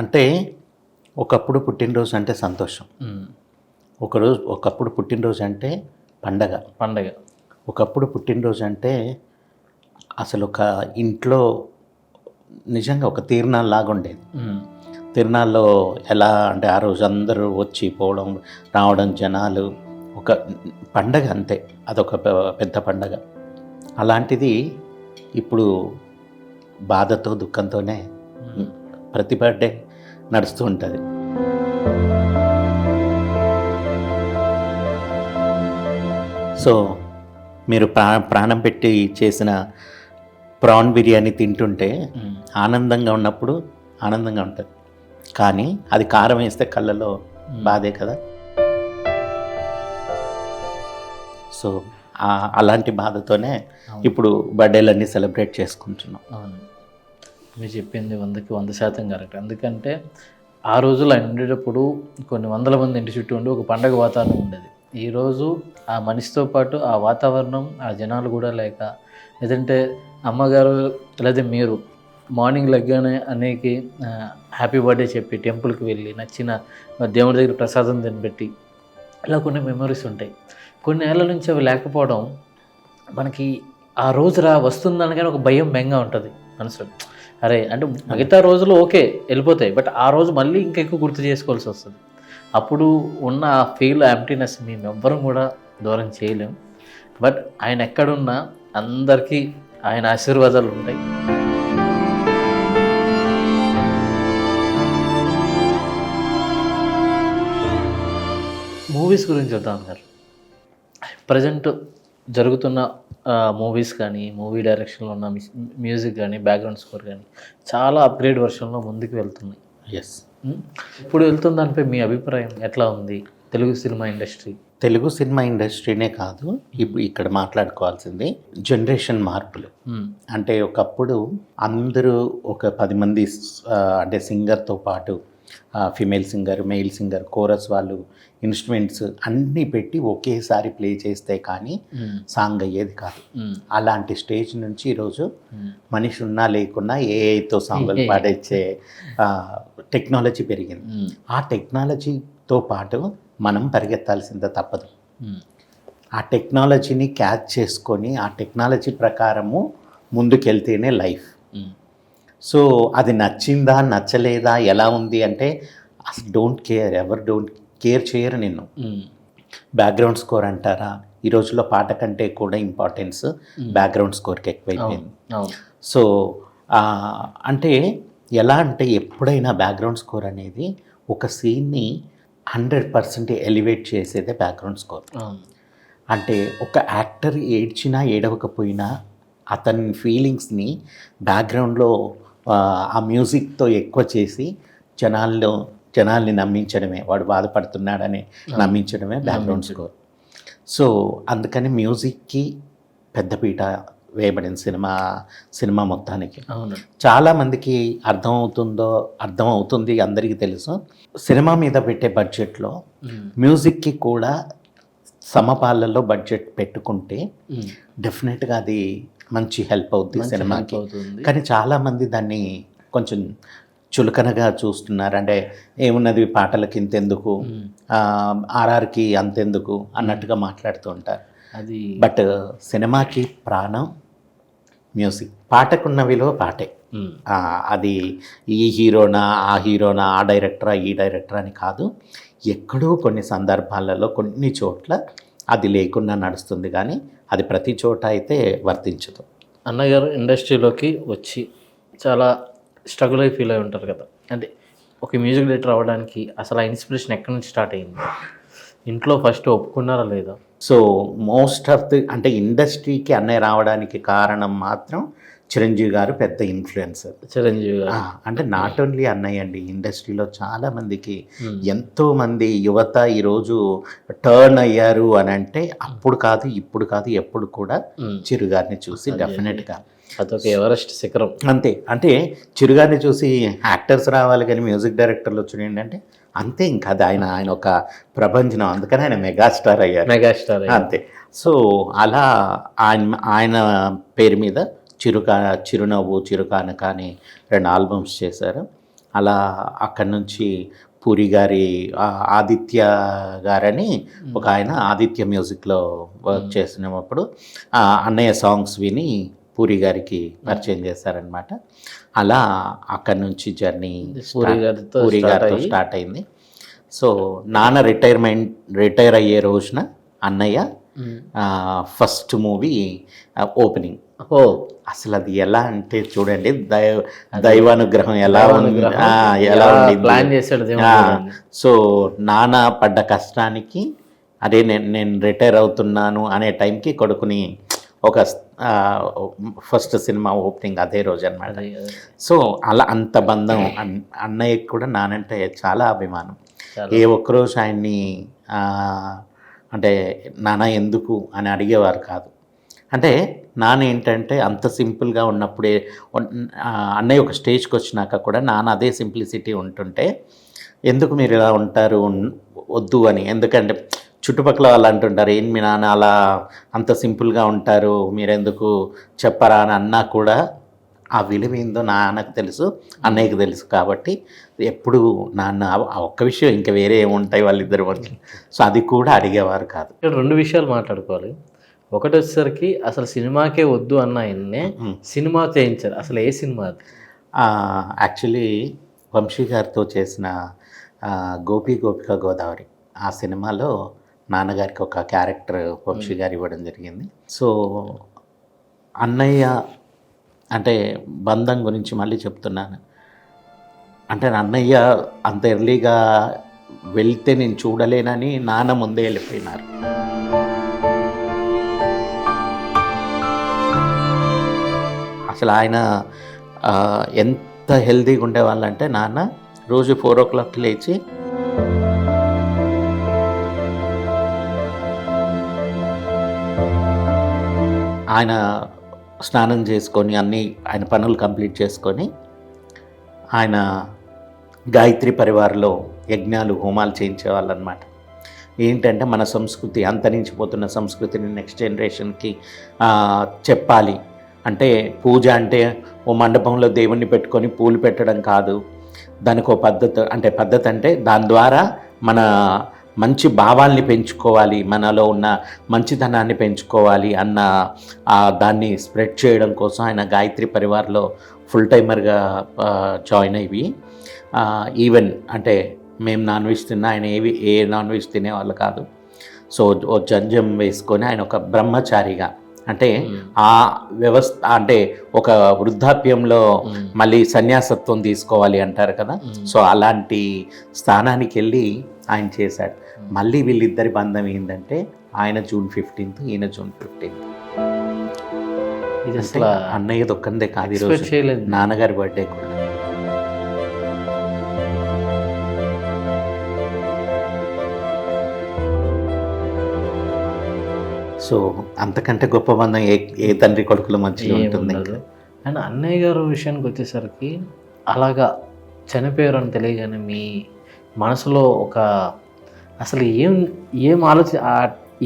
S2: అంటే ఒకప్పుడు పుట్టినరోజు అంటే సంతోషం, ఒకప్పుడు పుట్టినరోజు అంటే పండగ, ఒకప్పుడు పుట్టినరోజు అంటే అసలు ఒక ఇంట్లో నిజంగా ఒక తీర్నాల్లాగా ఉండేది. తిరునాళ్ళలో ఎలా అంటే ఆ రోజు అందరూ వచ్చి పోవడం రావడం, జనాలు, ఒక పండగ అంతే, అదొక పెద్ద పండగ. అలాంటిది ఇప్పుడు బాధతో దుఃఖంతోనే ప్రతి బర్త్డే నడుస్తూ ఉంటుంది. సో మీరు ప్రాణం పెట్టి చేసిన ప్రాన్ బిర్యానీ తింటుంటే ఆనందంగా ఉన్నప్పుడు ఆనందంగా ఉంటుంది, కానీ అది కారం వేస్తే కళ్ళలో బాధే కదా. సో అలాంటి బాధతోనే ఇప్పుడు బర్త్డేలన్నీ సెలబ్రేట్ చేసుకుంటున్నాం.
S1: అవును, మీరు చెప్పింది 100కి 100% కరెక్ట్. ఎందుకంటే ఆ రోజులు ఆయన ఉండేటప్పుడు కొన్ని వందల మంది ఇంటి చుట్టూ ఉండి ఒక పండగ వాతావరణం ఉండేది. ఈరోజు ఆ మనిషితో పాటు ఆ వాతావరణం, ఆ జనాలు కూడా లేక, లేదంటే అమ్మగారు లేదా మీరు మార్నింగ్ లెగ్గానే అన్నయ్యకి హ్యాపీ బర్త్డే చెప్పి టెంపుల్కి వెళ్ళి నచ్చిన దేవుడి దగ్గర ప్రసాదం తినిపెట్టి ఇలా కొన్ని మెమరీస్ ఉంటాయి. కొన్ని ఏళ్ళ నుంచి అవి లేకపోవడం మనకి ఆ రోజు వస్తుందనగానే ఒక భయం బెంగా ఉంటుంది మనసులో. అరే అంటే మిగతా రోజులు ఓకే వెళ్ళిపోతాయి, బట్ ఆ రోజు మళ్ళీ ఇంకా ఎక్కువ గుర్తు చేసుకోవాల్సి వస్తుంది. అప్పుడు ఉన్న ఆ ఫీల్ ఎంప్టీనెస్ మేము ఎవ్వరం కూడా దూరం చేయలేం. బట్ ఆయన ఎక్కడున్నా అందరికీ ఆయన ఆశీర్వాదాలు ఉంటాయి. మూవీస్ గురించి వద్దాం గారు. ప్రజెంట్ జరుగుతున్న మూవీస్ కానీ, మూవీ డైరెక్షన్లో ఉన్న మ్యూజిక్ కానీ, బ్యాక్గ్రౌండ్ స్కోర్ కానీ చాలా అప్గ్రేడ్ వర్షన్లో ముందుకు వెళ్తున్నాయి.
S2: ఎస్.
S1: ఇప్పుడు వెళ్తున్న దానిపై మీ అభిప్రాయం ఎట్లా ఉంది? తెలుగు సినిమా
S2: ఇండస్ట్రీనే కాదు, ఇప్పుడు ఇక్కడ మాట్లాడుకోవాల్సింది జనరేషన్ మార్పులు. అంటే ఒకప్పుడు అందరూ ఒక 10 మంది అంటే సింగర్తో పాటు female singer, mail singer, chorus వాళ్ళు ఇన్స్ట్రుమెంట్స్ అన్నీ పెట్టి ఒకేసారి ప్లే చేస్తే కానీ సాంగ్ అయ్యేది కాదు. అలాంటి స్టేజ్ నుంచి ఈరోజు మనిషి ఉన్నా లేకున్నా ఏఐతో సాంగులు పాడేచ్చే టెక్నాలజీ పెరిగింది. ఆ టెక్నాలజీతో పాటు మనం పరిగెత్తాల్సిందే తప్పదు. ఆ టెక్నాలజీని క్యాచ్ చేసుకొని ఆ టెక్నాలజీ ప్రకారము ముందుకెళ్తేనే లైఫ్. సో అది నచ్చిందా నచ్చలేదా ఎలా ఉంది అంటే అసలు డోంట్ కేర్, ఎవరు డోంట్ కేర్ చేయరు నిన్ను. బ్యాక్గ్రౌండ్ స్కోర్ అంటారా, ఈ రోజుల్లో పాట కంటే కూడా ఇంపార్టెన్స్ బ్యాక్గ్రౌండ్ స్కోర్కి ఎక్కువైపోయింది. సో అంటే ఎలా అంటే ఎప్పుడైనా బ్యాక్గ్రౌండ్ స్కోర్ అనేది ఒక సీన్ని 100% ఎలివేట్ చేసేదే బ్యాక్గ్రౌండ్ స్కోర్. అంటే ఒక యాక్టర్ ఏడ్చినా ఏడవకపోయినా అతని ఫీలింగ్స్ని బ్యాక్గ్రౌండ్లో ఆ మ్యూజిక్తో ఎక్కువ చేసి జనాల్ని నమ్మించడమే, వాడు బాధపడుతున్నాడని నమ్మించడమే బ్యాక్గ్రౌండ్ స్కోర్. సో అందుకని మ్యూజిక్కి పెద్దపీట వేయబడింది సినిమా మొత్తానికి. చాలామందికి అర్థమవుతుంది, అందరికీ తెలుసు. సినిమా మీద పెట్టే బడ్జెట్లో మ్యూజిక్కి కూడా సమపాలలో బడ్జెట్ పెట్టుకుంటే డెఫినెట్గా అది మంచి హెల్ప్ అవుతుంది సినిమాకి. కానీ చాలామంది దాన్ని కొంచెం చులకనగా చూస్తున్నారు. అంటే ఏమున్నది పాటలకి ఇంతెందుకు, ఆర్ఆర్కి అంతెందుకు అన్నట్టుగా మాట్లాడుతూ ఉంటారు.
S1: అది
S2: బట్ సినిమాకి ప్రాణం మ్యూజిక్. పాటకున్న విలువ పాటే. అది ఈ హీరోనా ఆ డైరెక్టరా ఈ డైరెక్టరా అని కాదు. ఎక్కడో కొన్ని సందర్భాలలో కొన్ని చోట్ల అది లేకుండా నడుస్తుంది, కానీ అది ప్రతి చోట అయితే వర్తించదు.
S1: అన్నగారు ఇండస్ట్రీలోకి వచ్చి చాలా స్ట్రగుల్ అయి ఫీల్ అయి ఉంటారు కదా. అంటే ఒక మ్యూజిక్ డైరెక్టర్ అవ్వడానికి అసలు ఆ ఇన్స్పిరేషన్ ఎక్కడి నుంచి స్టార్ట్ అయింది? ఇంట్లో ఫస్ట్ ఒప్పుకున్నారా లేదా?
S2: సో మోస్ట్ ఆఫ్ ది అంటే ఇండస్ట్రీకి అన్నయ్య రావడానికి కారణం మాత్రం చిరంజీవి గారు పెద్ద ఇన్ఫ్లుయెన్సర్.
S1: చిరంజీవి గారు
S2: అంటే నాట్ ఓన్లీ అన్నయ్య అండి, ఇండస్ట్రీలో చాలా మందికి ఎంతో మంది యువత ఈరోజు టర్న్ అయ్యారు అని అంటే అప్పుడు కాదు ఇప్పుడు కాదు ఎప్పుడు కూడా చిరుగారిని చూసి డెఫినెట్గా
S1: అదొక ఎవరెస్ట్ శిఖరం.
S2: అంతే. అంటే చిరుగారిని చూసి యాక్టర్స్ రావాలి కానీ మ్యూజిక్ డైరెక్టర్లు వచ్చినాయండి అంటే అంతే. ఇంకా అది ఆయన ఒక ప్రపంచం, అందుకని ఆయన మెగాస్టార్ అయ్యారు.
S1: మెగాస్టార్
S2: అంతే. సో అలా ఆయన పేరు మీద చిరునవ్వు, చిరుకానుక అని 2 ఆల్బమ్స్ చేశారు. అలా అక్కడి నుంచి పూరి గారి ఆదిత్య గారని ఒక ఆయన ఆదిత్య మ్యూజిక్లో వర్క్ చేసినప్పుడు అన్నయ్య సాంగ్స్ విని పూరి గారికి పరిచయం చేశారనమాట. అలా అక్కడి నుంచి జర్నీ పూరి గారితో స్టార్ట్ అయింది. సో నాన్న రిటైర్ అయ్యే రోజున అన్నయ్య ఫస్ట్ మూవీ ఓపెనింగ్. అసలు అది ఎలా అంటే చూడండి, దైవానుగ్రహం ఎలా
S1: ప్లాన్ చేశాడు.
S2: సో నాన్న పడ్డ కష్టానికి అదే నేను రిటైర్ అవుతున్నాను అనే టైంకి కొడుకుని ఒక ఫస్ట్ సినిమా ఓపెనింగ్ అదే రోజు అనమాట. సో అలా అంత బంధం. అన్నయ్యకి కూడా నానంటే చాలా అభిమానం. ఏ ఒక్కరోజు ఆయన్ని అంటే నాన్న ఎందుకు అని అడిగేవారు కాదు. అంటే నాన్న ఏంటంటే అంత సింపుల్గా ఉన్నప్పుడే అన్నయ్య ఒక స్టేజ్కి వచ్చినాక కూడా నాన్న అదే సింప్లిసిటీ ఉంటుంటే ఎందుకు మీరు ఇలా ఉంటారు వద్దు అని. ఎందుకంటే చుట్టుపక్కల వాళ్ళు అంటుంటారు, ఏం మీ నాన్న అలా అంత సింపుల్గా ఉంటారు మీరెందుకు చెప్పరా అని అన్నా కూడా ఆ విలువ ఏందో నాన్నకు తెలుసు, అన్నయ్యకి తెలుసు. కాబట్టి ఎప్పుడు నాన్న ఒక్క విషయం, ఇంకా వేరే ఏముంటాయి వాళ్ళిద్దరు మధ్య. సో అది కూడా అడిగేవారు కాదు.
S1: ఇక్కడ 2 విషయాలు మాట్లాడుకోవాలి. ఒకటి వచ్చేసరికి అసలు సినిమాకే వద్దు అన్న ఆయన్నే సినిమా చేయించారు. అసలు ఏ సినిమా అది?
S2: యాక్చువల్లీ వంశీ గారితో చేసిన గోపిక గోదావరి ఆ సినిమాలో నాన్నగారికి ఒక క్యారెక్టర్ వంశీ గారు ఇవ్వడం జరిగింది. సో అన్నయ్య అంటే బంధం గురించి మళ్ళీ చెప్తున్నాను. అంటే అన్నయ్య అంత ఎర్లీగా వెళ్తే నేను చూడలేనని నాన్న ముందే వెళ్ళిపోయినారు. అసలు ఆయన ఎంత హెల్తీగా ఉండేవాళ్ళంటే నాన్న రోజు 4 o'clock లేచి ఆయన స్నానం చేసుకొని అన్నీ ఆయన పనులు కంప్లీట్ చేసుకొని ఆయన గాయత్రి పరివార్లో యజ్ఞాలు హోమాలు చేయించేవాళ్ళు అనమాట. ఏంటంటే మన సంస్కృతి, అంతరించిపోతున్న సంస్కృతిని నెక్స్ట్ జనరేషన్కి చెప్పాలి అంటే పూజ అంటే ఓ మండపంలో దేవుణ్ణి పెట్టుకొని పూలు పెట్టడం కాదు, దానికి ఓ పద్ధతి అంటే దాని ద్వారా మన మంచి భావాల్ని పెంచుకోవాలి, మనలో ఉన్న మంచితనాన్ని పెంచుకోవాలి అన్న దాన్ని స్ప్రెడ్ చేయడం కోసం ఆయన గాయత్రి పరివార్లో ఫుల్ టైమర్గా జాయిన్ అయ్యి ఈవెన్ అంటే మేము నాన్ వెజ్ తిన్నా ఆయన ఏ నాన్ వెజ్ తినేవాళ్ళు కాదు. సో ఓ జంజం వేసుకొని ఆయన ఒక బ్రహ్మచారిగా అంటే ఆ వ్యవస్థ అంటే ఒక వృద్ధాప్యంలో మళ్ళీ సన్యాసత్వం తీసుకోవాలి అంటారు కదా. సో అలాంటి స్థానానికి వెళ్ళి ఆయన చేశాడు. మళ్ళీ వీళ్ళిద్దరి బంధం ఏంటంటే ఆయన June 15th, ఈయన June 15th.
S1: ఇది అసలు
S2: అన్నయ్యది ఒక్కదే కాదు, ఈరోజు నాన్నగారి బర్త్డే కూడా. సో అంతకంటే గొప్ప బంధం ఏ తండ్రి కొడుకుల మధ్యలో ఉంటుంది.
S1: అండ్ అన్నయ్య గారు విషయానికి వచ్చేసరికి అలాగా చనిపోయారు అని తెలియగానే మీ మనసులో ఒక అసలు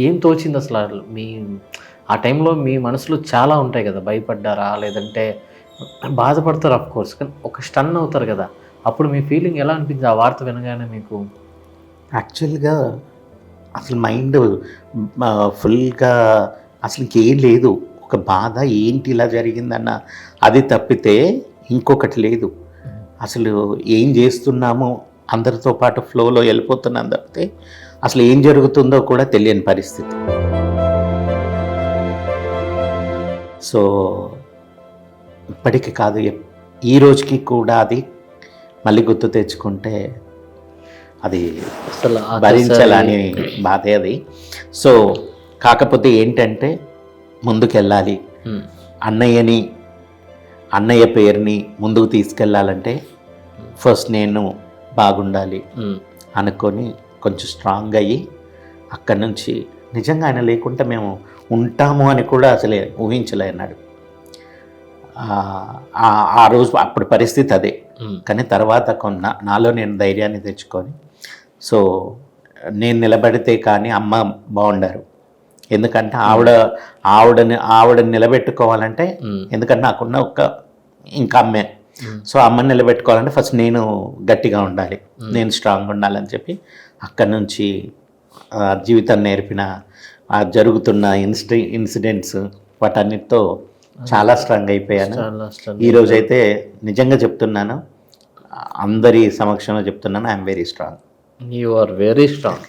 S1: ఏం తోచింది అసలు? మీ ఆ టైంలో మీ మనసులో చాలా ఉంటాయి కదా, భయపడ్డారా లేదంటే బాధపడతారు అఫ్ కోర్స్, కానీ ఒక స్టన్ అవుతారు కదా, అప్పుడు మీ ఫీలింగ్ ఎలా అనిపించింది ఆ వార్త వినగానే మీకు?
S2: యాక్చువల్గా అసలు మైండ్ ఫుల్గా అసలు ఇంకేం లేదు, ఒక బాధ ఏంటి ఇలా జరిగిందన్న అది తప్పితే ఇంకొకటి లేదు. అసలు ఏం చేస్తున్నామో అందరితో పాటు ఫ్లోలో వెళ్ళిపోతున్నాం తప్పితే అసలు ఏం జరుగుతుందో కూడా తెలియని పరిస్థితి. సో ఇప్పటికి కాదు, ఈ రోజుకి కూడా అది మళ్ళీ గుర్తు తెచ్చుకుంటే అది
S1: అసలు
S2: భరించాలని బాధే అది. సో కాకపోతే ఏంటంటే ముందుకెళ్ళాలి, అన్నయ్యని అన్నయ్య పేరుని ముందుకు తీసుకెళ్ళాలంటే ఫస్ట్ నేను బాగుండాలి అనుకొని కొంచెం స్ట్రాంగ్ అయ్యి అక్కడి నుంచి నిజంగా ఆయన లేకుంటే మేము ఉంటాము అని కూడా అసలే ఊహించలే అన్నాడు. ఆ రోజు అప్పుడు పరిస్థితి అదే. కానీ తర్వాత నాలో నేను ధైర్యాన్ని తెచ్చుకొని సో నేను నిలబడితే కానీ అమ్మ బాగుండారు. ఎందుకంటే ఆవిడని నిలబెట్టుకోవాలంటే ఎందుకంటే నాకున్న ఇంకా అమ్మే. సో అమ్మని నిలబెట్టుకోవాలంటే ఫస్ట్ నేను గట్టిగా ఉండాలి, నేను స్ట్రాంగ్ ఉండాలని చెప్పి అక్కడి నుంచి జీవితం నేర్పిన జరుగుతున్న ఇన్సిడెంట్స్ వాటన్నిటితో చాలా స్ట్రాంగ్ అయిపోయాను. ఈరోజు అయితే నిజంగా చెప్తున్నాను, అందరి సమక్షంలో చెప్తున్నాను, I am very strong.
S1: You are very strong,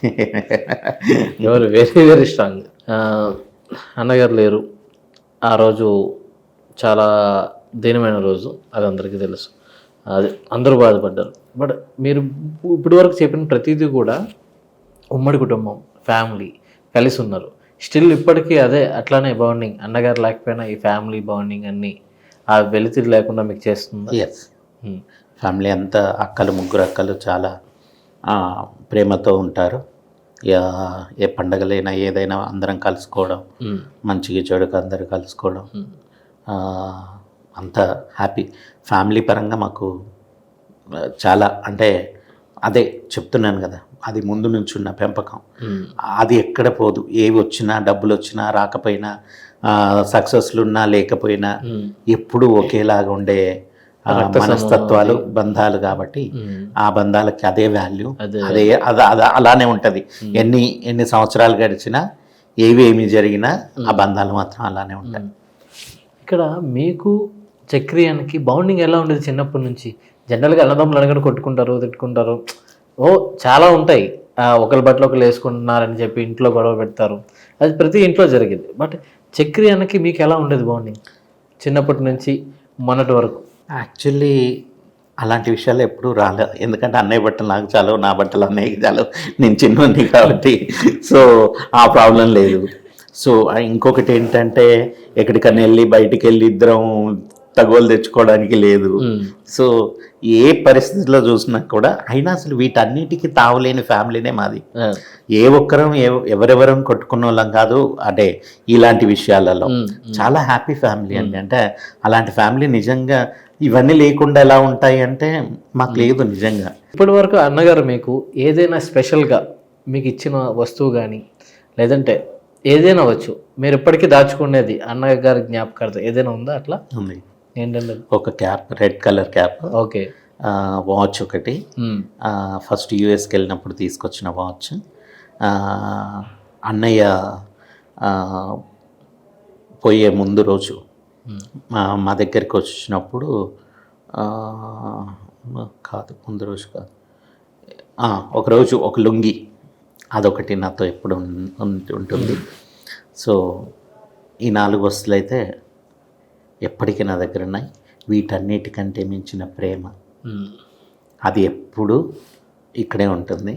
S1: you are very very strong. అన్నగారు లేరు, ఆ రోజు చాలా దీనమైన రోజు, అది అందరికీ తెలుసు, అది అందరూ బాధపడ్డారు. బట్ మీరు ఇప్పటి వరకు చెప్పిన ప్రతిదీ కూడా ఉమ్మడి కుటుంబం, ఫ్యామిలీ కలిసి ఉన్నారు. స్టిల్ ఇప్పటికీ అదే అట్లానే బాండింగ్, అన్నగారు లేకపోయినా ఈ ఫ్యామిలీ బాండింగ్ అన్నీ ఆ వెలితిరి లేకుండా మీకు చేస్తుంది.
S2: ఎస్, ఫ్యామిలీ అంతా ముగ్గురు అక్కలు చాలా ప్రేమతో ఉంటారు. ఏ పండగలైనా ఏదైనా అందరం కలుసుకోవడం, మంచిగా చెడుకు అందరూ కలుసుకోవడం, అంత హ్యాపీ. ఫ్యామిలీ పరంగా మాకు చాలా అంటే అదే చెప్తున్నాను కదా, అది ముందు నుంచి ఉన్న పెంపకం, అది ఎక్కడ పోదు. ఏవి వచ్చినా, డబ్బులు వచ్చినా రాకపోయినా, సక్సెస్లు ఉన్నా లేకపోయినా ఎప్పుడూ ఒకేలాగా ఉండే మనస్తత్వాలు, బంధాలు. కాబట్టి ఆ బంధాలకి అదే వాల్యూ, అదే అలానే ఉంటుంది. ఎన్ని సంవత్సరాలు గడిచినా, ఏమి జరిగినా ఆ బంధాలు మాత్రం అలానే ఉంటాయి.
S1: ఇక్కడ మీకు చక్రియానికి బాండింగ్ ఎలా ఉండేది చిన్నప్పటి నుంచి? జనరల్గా అన్నదమ్ములు అనగానే కొట్టుకుంటారు, తిట్టుకుంటారు, చాలా ఉంటాయి. ఒకరి బట్టలు ఒకరు వేసుకుంటున్నారని చెప్పి ఇంట్లో గొడవ పెడతారు, అది ప్రతి ఇంట్లో జరిగేది. బట్ చక్రియానికి మీకు ఎలా ఉండేది బాండింగ్ చిన్నప్పటి నుంచి మొన్నటి వరకు?
S2: యాక్చువల్లీ అలాంటి విషయాలు ఎప్పుడూ రాలేదు. ఎందుకంటే అన్నయ్య బట్టలు నాకు చాలు, నా బట్టలు అన్నయ్యకి చాలు, నేను చిన్నోడిని కాబట్టి సో ఆ ప్రాబ్లం లేదు. సో ఇంకొకటి ఏంటంటే ఎక్కడికన్నా వెళ్ళి బయటికి వెళ్ళి ఇద్దరం తగోలు తెచ్చుకోవడానికి లేదు. సో ఏ పరిస్థితిలో చూసినా కూడా అయినా అసలు వీటన్నిటికీ తావలేని ఫ్యామిలీనే మాది. ఏ ఒక్కరం ఎవరెవరం కొట్టుకున్న వాళ్ళం కాదు. అంటే ఇలాంటి విషయాలలో చాలా హ్యాపీ ఫ్యామిలీ అండి. అంటే అలాంటి ఫ్యామిలీ నిజంగా ఇవన్నీ లేకుండా ఎలా ఉంటాయి అంటే మాకు లేదు నిజంగా.
S1: ఇప్పటి వరకు అన్నగారు మీకు ఏదైనా స్పెషల్గా మీకు ఇచ్చిన వస్తువు కానీ లేదంటే ఏదైనా వచ్చు, మీరు ఎప్పటికీ దాచుకునేది అన్నగారి జ్ఞాపకార్థ ఏదైనా ఉందా? అట్లా
S2: ఉంది.
S1: ఏంటంటే
S2: ఒక cap, red colour cap,
S1: okay,
S2: watch ఒకటి, ఫస్ట్ యూఎస్కి వెళ్ళినప్పుడు తీసుకొచ్చిన వాచ్. అన్నయ్య పోయే ముందు రోజు మా దగ్గరికి వచ్చినప్పుడు, కాదు ముందు రోజు కాదు, ఒకరోజు ఒక లుంగి, అదొకటి నాతో ఎప్పుడు ఉంటుంది. సో ఈ 4 వస్తువులు అయితే ఎప్పటికీ నా దగ్గర ఉన్నాయి. వీటన్నిటికంటే మించిన ప్రేమ అది ఎప్పుడు ఇక్కడే ఉంటుంది.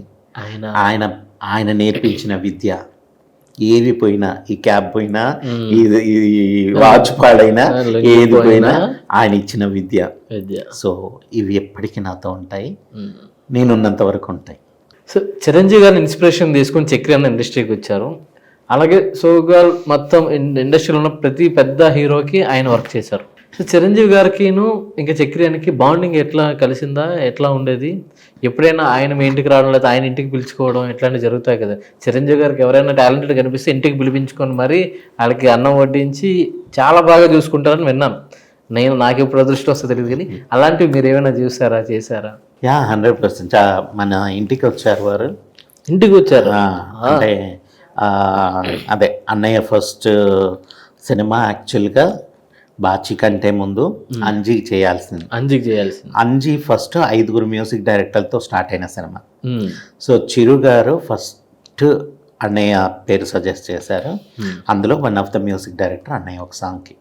S2: ఆయన నేర్పించిన విద్య ఏది పోయినా, ఈ క్యాబ్ పోయినా, ఈ వాచ్ పాడైనా, ఏది పోయినా ఆయన ఇచ్చిన విద్య. సో ఇవి ఎప్పటికీ నాతో ఉంటాయి, నేనున్నంత వరకు ఉంటాయి.
S1: సో చిరంజీవి గారిని ఇన్స్పిరేషన్ తీసుకుని చక్రి అన్న ఇండస్ట్రీకి వచ్చారు. అలాగే సోగాల్ మొత్తం ఇండస్ట్రీలో ఉన్న ప్రతి పెద్ద హీరోకి ఆయన వర్క్ చేశారు. సో చిరంజీవి గారికిను ఇంకా చక్రియానికి బాండింగ్ ఎట్లా కలిసిందా, ఎట్లా ఉండేది? ఎప్పుడైనా ఆయన మీ ఇంటికి రావడం లేదా ఆయన ఇంటికి పిలుచుకోవడం ఇట్లాంటివి జరుగుతాయి కదా. చిరంజీవి గారికి ఎవరైనా టాలెంటెడ్ కనిపిస్తే ఇంటికి పిలిపించుకొని మరి వాళ్ళకి అన్నం వడ్డించి చాలా బాగా చూసుకుంటారని విన్నాను. నాకు ఎప్పుడు అదృష్టం వస్తే తెలియదు, కానీ అలాంటివి మీరు ఏమైనా చూసారా, చేశారా?
S2: 100% మన ఇంటికి వచ్చారు. వారు
S1: ఇంటికి వచ్చారు
S2: అంటే అదే అన్నయ్య ఫస్ట్ సినిమా యాక్చువల్గా బాచి కంటే ముందు అంజీ చేయాల్సింది. అంజీ ఫస్ట్ 5 మ్యూజిక్ డైరెక్టర్లతో స్టార్ట్ అయిన సినిమా. సో చిరు గారు ఫస్ట్ అన్నయ్య పేరు సజెస్ట్ చేశారు. అందులో one of the music director అన్నయ్య ఒక సాంగ్కి.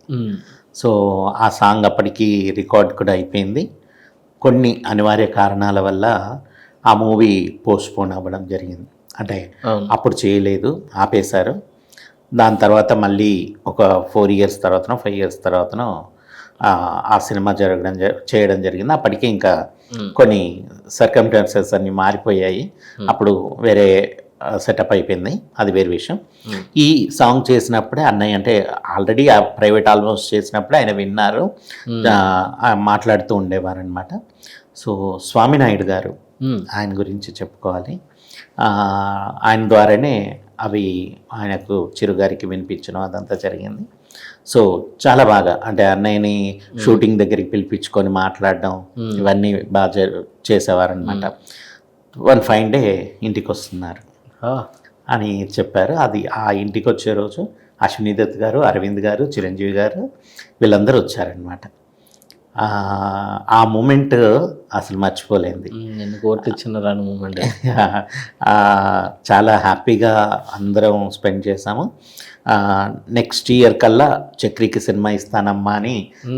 S2: సో ఆ సాంగ్ అప్పటికి రికార్డ్ కూడా అయిపోయింది. కొన్ని అనివార్య కారణాల వల్ల ఆ మూవీ పోస్ట్పోన్ అవ్వడం జరిగింది. అంటే అప్పుడు చేయలేదు, ఆపేశారు. దాని తర్వాత మళ్ళీ ఒక 4 ఇయర్స్ తర్వాతనో 5 ఇయర్స్ తర్వాతనో ఆ సినిమా చేయడం జరిగింది. అప్పటికి ఇంకా కొన్ని సర్కమ్స్టాన్సెస్ అన్ని మారిపోయాయి. అప్పుడు వేరే సెటప్ అయిపోయింది, అది వేరే విషయం. ఈ సాంగ్ చేసినప్పుడే అన్నయ్య అంటే ఆల్రెడీ ఆ ప్రైవేట్ ఆల్బమ్స్ చేసినప్పుడే ఆయన విన్నారు, మాట్లాడుతూ ఉండేవారు అనమాట. సో స్వామినాయుడు గారు, ఆయన గురించి చెప్పుకోవాలి. ఆయన ద్వారానే అవి ఆయనకు చిరుగారికి వినిపించడం అదంతా జరిగింది. సో చాలా బాగా అంటే అన్నయ్యని షూటింగ్ దగ్గరికి పిలిపించుకొని మాట్లాడడం ఇవన్నీ బాగా చేసేవారనమాట. వన్ ఫైన్ డే ఇంటికి వస్తున్నారు అని చెప్పారు. అది ఆ ఇంటికి వచ్చే రోజు అశ్విని దత్ గారు, అరవింద్ గారు, చిరంజీవి గారు వీళ్ళందరూ వచ్చారనమాట. ఆ మూమెంట్ అసలు మర్చిపోలేంది.
S1: మూమెంట్
S2: చాలా హ్యాపీగా అందరం స్పెండ్ చేసాము. నెక్స్ట్ ఇయర్ కల్లా చక్రికి సినిమా ఇస్తానమ్మా అని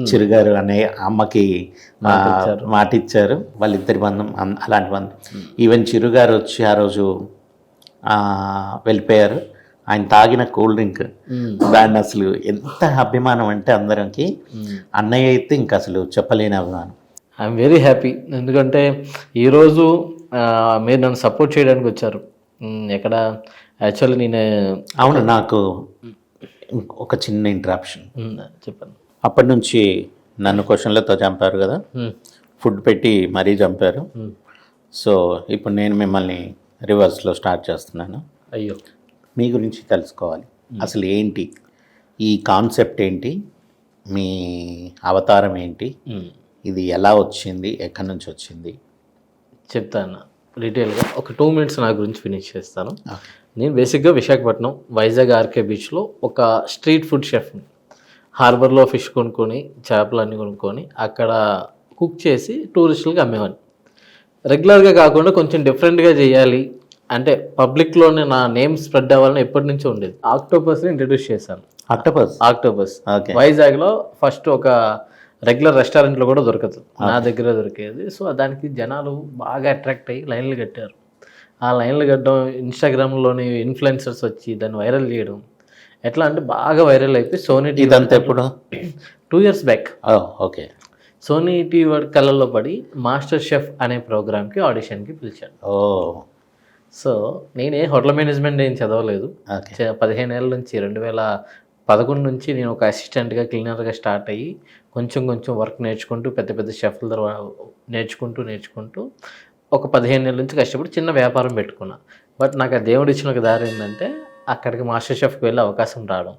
S2: చిరుగారు అనే అమ్మకి మాట ఇచ్చారు. వాళ్ళిద్దరి బంధం అలాంటి బంధం. ఈవెన్ చిరుగారు వచ్చి ఆ రోజు వెళ్ళిపోయారు. ఆయన తాగిన కూల్ డ్రింక్ దాన్ని అసలు ఎంత అభిమానం అంటే అందరికి, అన్నయ్య అయితే ఇంకా అసలు చెప్పలేని అభిమానం.
S1: I'm very happy. ఎందుకంటే ఈరోజు మీరు నన్ను సపోర్ట్ చేయడానికి వచ్చారు. ఎక్కడ యాక్చువల్లీ నేను
S2: అవును, నాకు ఒక చిన్న ఇంటరాప్షన్
S1: చెప్పండి.
S2: అప్పటి నుంచి నన్ను క్వశ్చన్లతో చంపారు కదా, ఫుడ్ పెట్టి మరీ చంపారు. సో ఇప్పుడు నేను మిమ్మల్ని రివర్స్లో స్టార్ట్ చేస్తున్నాను.
S1: అయ్యో,
S2: మీ గురించి తెలుసుకోవాలి. అసలు ఏంటి ఈ కాన్సెప్ట్, ఏంటి మీ అవతారం, ఏంటి ఇది ఎలా వచ్చింది, ఎక్కడి నుంచి వచ్చింది
S1: చెప్తాను డీటెయిల్గా. ఒక 2 minutes నా గురించి ఫినిష్ చేస్తాను. నేను బేసిక్గా విశాఖపట్నం వైజాగ్ ఆర్కే బీచ్లో ఒక స్ట్రీట్ ఫుడ్ షెఫ్ని. హార్బర్లో ఫిష్ కొనుక్కొని, చేపలన్నీ కొనుక్కొని అక్కడ కుక్ చేసి టూరిస్టులకు అమ్మేవాడిని. రెగ్యులర్గా కాకుండా కొంచెం డిఫరెంట్గా చేయాలి అంటే పబ్లిక్లోనే నా నేమ్ స్ప్రెడ్ అవ్వాలని ఎప్పటి నుంచో ఉండేది. ఆక్టోపస్ని ఇంట్రడ్యూస్ చేశాను. ఆక్టోపస్ వైజాగ్లో ఫస్ట్ ఒక రెగ్యులర్ రెస్టారెంట్లో కూడా దొరకదు, నా దగ్గర దొరికేది. సో దానికి జనాలు బాగా అట్రాక్ట్ అయ్యి లైన్లు కట్టారు. ఆ లైన్లు కట్టడం, ఇన్స్టాగ్రామ్లోని ఇన్ఫ్లుయెన్సర్స్ వచ్చి దాన్ని వైరల్ చేయడం, ఎట్లా అంటే బాగా వైరల్ అయిపోయి సోనీ టీవీ.
S2: ఇదంతా ఎప్పుడు?
S1: 2 years back.
S2: Okay.
S1: Sony TV కళ్ళల్లో పడి మాస్టర్ షెఫ్ అనే ప్రోగ్రామ్కి ఆడిషన్కి పిలిచాను. సో నేనే హోటల్ మేనేజ్మెంట్ ఏం చదవలేదు. 15 ఏళ్ళ నుంచి 2011 నుంచి నేను ఒక అసిస్టెంట్గా, క్లీనర్గా స్టార్ట్ అయ్యి కొంచెం కొంచెం వర్క్ నేర్చుకుంటూ పెద్ద పెద్ద షెఫ్ల ద్వారా నేర్చుకుంటూ ఒక 15 ఏళ్ళ నుంచి కష్టపడి చిన్న వ్యాపారం పెట్టుకున్నా. బట్ నాకు ఆ దేవుడు ఇచ్చిన ఒక దారి ఏంటంటే అక్కడికి మాస్టర్ షెఫ్కి వెళ్ళే అవకాశం రావడం.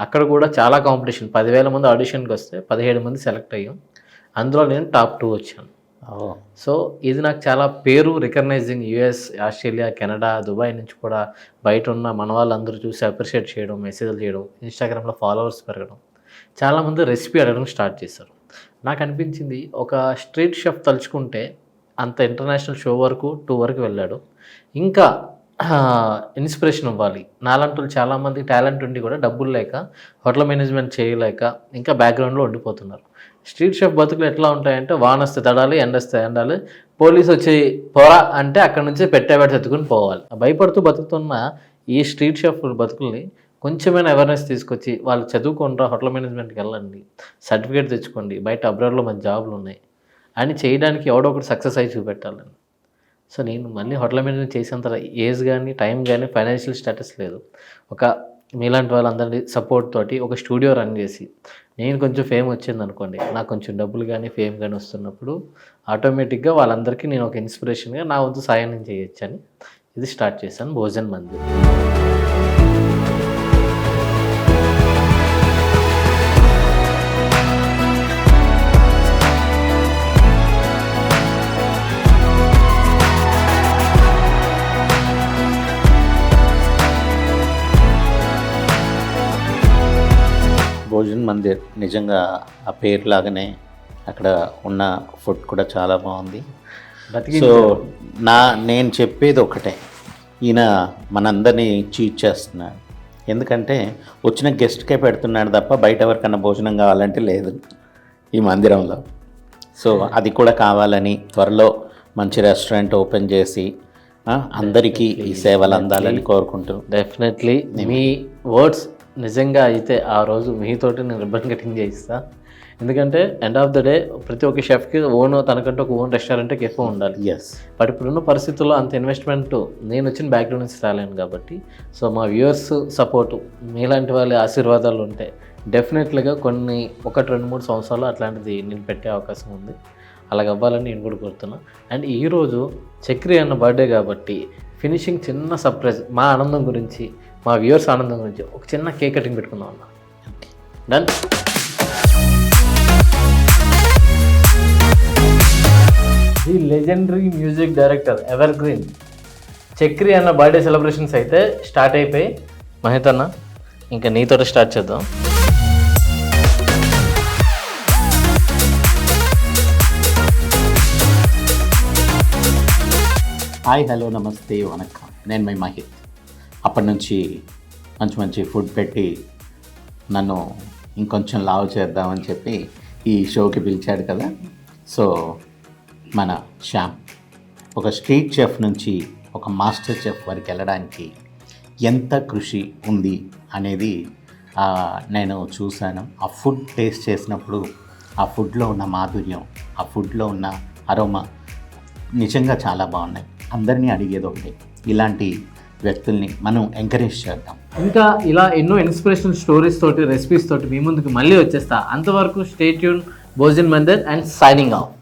S1: అక్కడ కూడా చాలా కాంపిటీషన్. 10,000 మంది ఆడిషన్కి వస్తే 17 మంది సెలెక్ట్ అయ్యాం. అందులో నేను టాప్ 2 వచ్చాను. సో ఇది నాకు చాలా పేరు, recognising. US, Australia, Canada, Dubai నుంచి కూడా బయట ఉన్న మన వాళ్ళందరూ చూసి అప్రిషియేట్ చేయడం, మెసేజ్లు చేయడం, ఇన్స్టాగ్రామ్లో ఫాలోవర్స్ పెరగడం, చాలామంది రెసిపీ అడగడం స్టార్ట్ చేశారు. నాకు అనిపించింది ఒక స్ట్రీట్ షెఫ్ తలుచుకుంటే అంత ఇంటర్నేషనల్ షో వరకు 2 వరకు వెళ్ళాడు. ఇంకా ఇన్స్పిరేషన్ ఇవ్వాలి. నాలాంటి చాలామంది టాలెంట్ ఉండి కూడా డబ్బులు లేక, హోటల్ మేనేజ్మెంట్ చేయలేక ఇంకా బ్యాక్గ్రౌండ్లో ఉండిపోతున్నారు. స్ట్రీట్ షెఫ్ బతుకులు ఎట్లా ఉంటాయంటే వానొస్తే తడాలి, ఎండొస్తే ఎండాలి, పోలీసు వచ్చి పోరా అంటే అక్కడ నుంచి పెట్టేవాడు ఎత్తుకుని పోవాలి. భయపడుతూ బతుకుతున్న ఈ స్ట్రీట్ షెఫ్ బతుకుల్ని కొంచెమైనా అవేర్నెస్ తీసుకొచ్చి వాళ్ళు చదువుకుంటారా, హోటల్ మేనేజ్మెంట్కి వెళ్ళండి, సర్టిఫికేట్ తెచ్చుకోండి, బయట అబ్రాడ్లో మంచి జాబులు ఉన్నాయి అని చేయడానికి ఎవడో ఒకటి సక్సెస్ అయ్యి చూపెట్టాలని. సో నేను మళ్ళీ హోటల్ మేనేజ్మెంట్ చేసేంత ఏజ్ కానీ, టైం కానీ, ఫైనాన్షియల్ స్టేటస్ లేదు. ఒక మీలాంటి వాళ్ళందరి సపోర్ట్ తోటి ఒక స్టూడియో రన్ చేసి నేను కొంచెం ఫేమ్ వచ్చింది అనుకోండి, నాకు కొంచెం డబ్బులు కానీ ఫేమ్ కానీ వస్తున్నప్పుడు ఆటోమేటిక్గా వాళ్ళందరికీ నేను ఒక ఇన్స్పిరేషన్గా నా వంతు సాయం నేను చేయొచ్చని ఇది స్టార్ట్ చేశాను, భోజన్ మందిర్.
S2: భోజన్ మందిర్ నిజంగా ఆ పేరు లాగానే అక్కడ ఉన్న ఫుడ్ కూడా చాలా బాగుంది. సో నేను చెప్పేది ఒకటే, ఈయన మనందరినీ చీట్ చేస్తున్నాడు. ఎందుకంటే వచ్చిన గెస్ట్కే పెడుతున్నాడు తప్ప బయట ఎవరికన్నా భోజనం కావాలంటే లేదు ఈ మందిరంలో. సో అది కూడా కావాలని త్వరలో మంచి రెస్టారెంట్ ఓపెన్ చేసి అందరికీ ఈ సేవలు అందాలని కోరుకుంటూ.
S1: డెఫినెట్లీ మీ వర్డ్స్ నిజంగా అయితే ఆ రోజు మీతోటి నేను రిబ్బన్ కటింగ్ చేయిస్తా. ఎందుకంటే ఎండ్ ఆఫ్ ద డే ప్రతి ఒక్క షెఫ్కి తనకంటే ఒక ఓన్ రెస్టారెంట్ కెఫే ఉండాలి.
S2: ఎస్.
S1: బట్ ఇప్పుడున్న పరిస్థితుల్లో అంత ఇన్వెస్ట్మెంట్ నేను వచ్చిన బ్యాక్గ్రౌండ్ నుంచి రాలేను కాబట్టి, సో మా వ్యూవర్స్ సపోర్టు మీలాంటి వాళ్ళ ఆశీర్వాదాలు ఉంటే డెఫినెట్లీగా కొన్ని 1-2-3 సంవత్సరాలు అట్లాంటిది నేను పెట్టే అవకాశం ఉంది. అలాగ అవ్వాలని నేను కూడా కోరుతున్నా. అండ్ ఈరోజు చక్రి అన్న బర్త్డే కాబట్టి ఫినిషింగ్ చిన్న సర్ప్రైజ్, మా ఆనందం గురించి, మా వ్యూవర్స్ ఆనందం గురించి ఒక చిన్న కేక్ కటింగ్ పెట్టుకుందాం అన్న. Done. The legendary music director ever green Chakri అన్న బర్త్డే సెలబ్రేషన్స్ అయితే స్టార్ట్ అయిపోయి, మహిత్ అన్న ఇంకా నీతో స్టార్ట్ చేద్దాం.
S2: హాయ్, హలో, నమస్తే, వనక్కం. నేను మై మహిత్. అప్పటి నుంచి మంచి మంచి ఫుడ్ పెట్టి నన్ను ఇంకొంచెం లావు చేద్దామని చెప్పి ఈ షోకి పిలిచాడు కదా. సో మన శ్యామ్ ఒక స్ట్రీట్ చెఫ్ నుంచి ఒక మాస్టర్ చెఫ్ వరకు వెళ్ళడానికి ఎంత కృషి ఉంది అనేది నేను చూశాను. ఆ ఫుడ్ టేస్ట్ చేసినప్పుడు ఆ ఫుడ్లో ఉన్న మాధుర్యం, ఆ ఫుడ్లో ఉన్న అరోమా నిజంగా చాలా బాగున్నాయి. అందరినీ అడిగేది ఒకటి, ఇలాంటి వ్యక్తుల్ని మనం ఎంకరేజ్ చేద్దాం.
S1: ఇంకా ఇలా ఎన్నో ఇన్స్పిరేషనల్ స్టోరీస్ తోటి, రెసిపీస్ తోటి మీ ముందుకు మళ్ళీ వచ్చేస్తా. అంతవరకు stay tune, Bhojan Mandir and signing of.